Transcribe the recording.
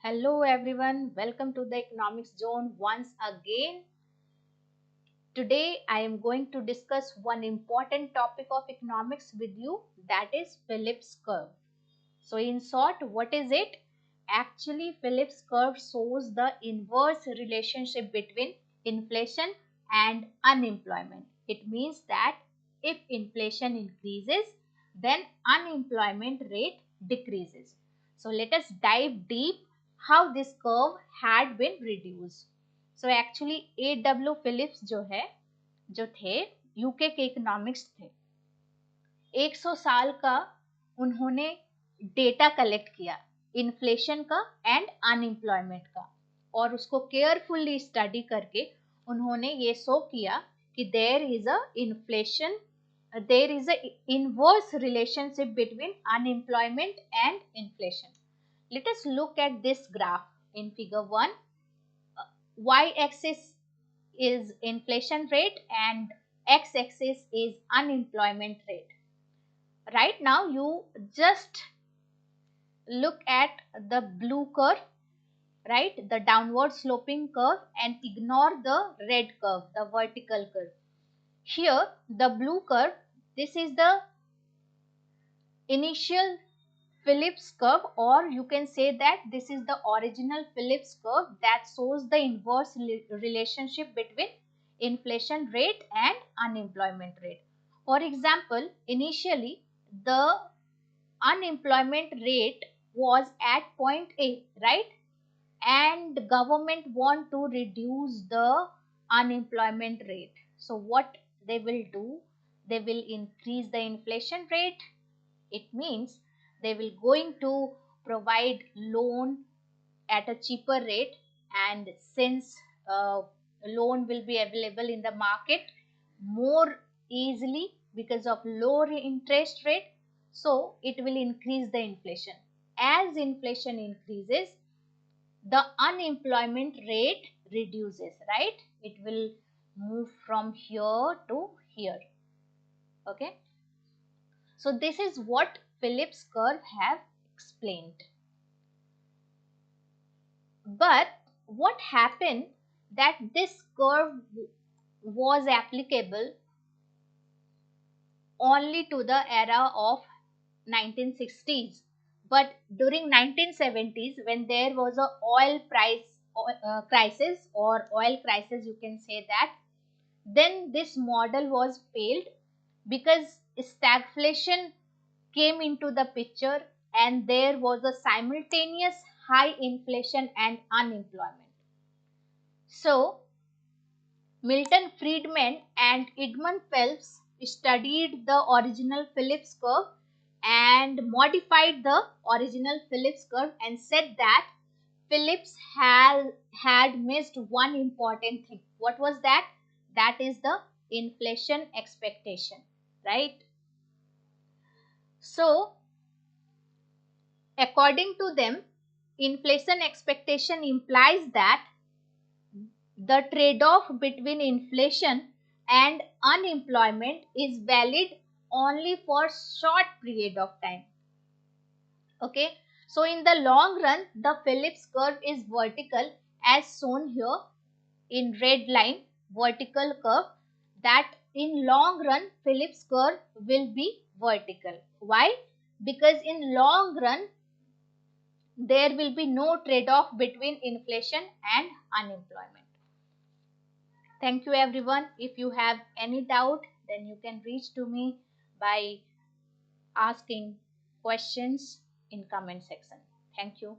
Hello everyone, welcome to the economics zone once again. Today I am going to discuss one important topic of economics with you, that is Phillips curve. So in short, what is it? Actually, Phillips curve shows the inverse relationship between inflation and unemployment. It means that if inflation increases, then unemployment rate decreases. So let us dive deep how this curve had been reduced. So actually A.W. Phillips जो थे UK के economics थे, 100 साल का उन्होंने data collect किया inflation का and unemployment का, और उसको केयरफुली स्टडी करके उन्होंने ये शो किया कि there is a inverse relationship between unemployment and inflation. Let us look at this graph in figure 1. Y-axis is inflation rate and x-axis is unemployment rate. Right now you just look at the blue curve, right, the downward sloping curve, and ignore the red curve, the vertical curve. Here the blue curve, this is the initial Phillips curve, or you can say that this is the original Phillips curve that shows the inverse relationship between inflation rate and unemployment rate. For example, initially the unemployment rate was at point A, right, and government want to reduce the unemployment rate. So what they will do, they will increase the inflation rate. It means they will going to provide loan at a cheaper rate, and since loan will be available in the market more easily because of lower interest rate, so it will increase the inflation. As inflation increases, the unemployment rate reduces, right? It will move from here to here. Okay, so this is what Phillips curve have explained. But what happened that this curve was applicable only to the era of 1960s, but during 1970s, when there was a oil price crisis, or oil crisis you can say that, then this model was failed because stagflation came into the picture and there was a simultaneous high inflation and unemployment. So Milton, Friedman and Edmund Phelps studied the original Phillips curve and modified the original Phillips curve and said that Phillips had missed one important thing. What was that? That is the inflation expectation, right? So according to them, inflation expectation implies that the trade-off between inflation and unemployment is valid only for short period of time. Okay, so in the long run, the Phillips curve is vertical as shown here in red line, vertical curve, that in long run Phillips curve will be vertical. Why? Because in long run there will be no trade-off between inflation and unemployment. Thank you everyone. If you have any doubt, then you can reach to me by asking questions in comment section. Thank you.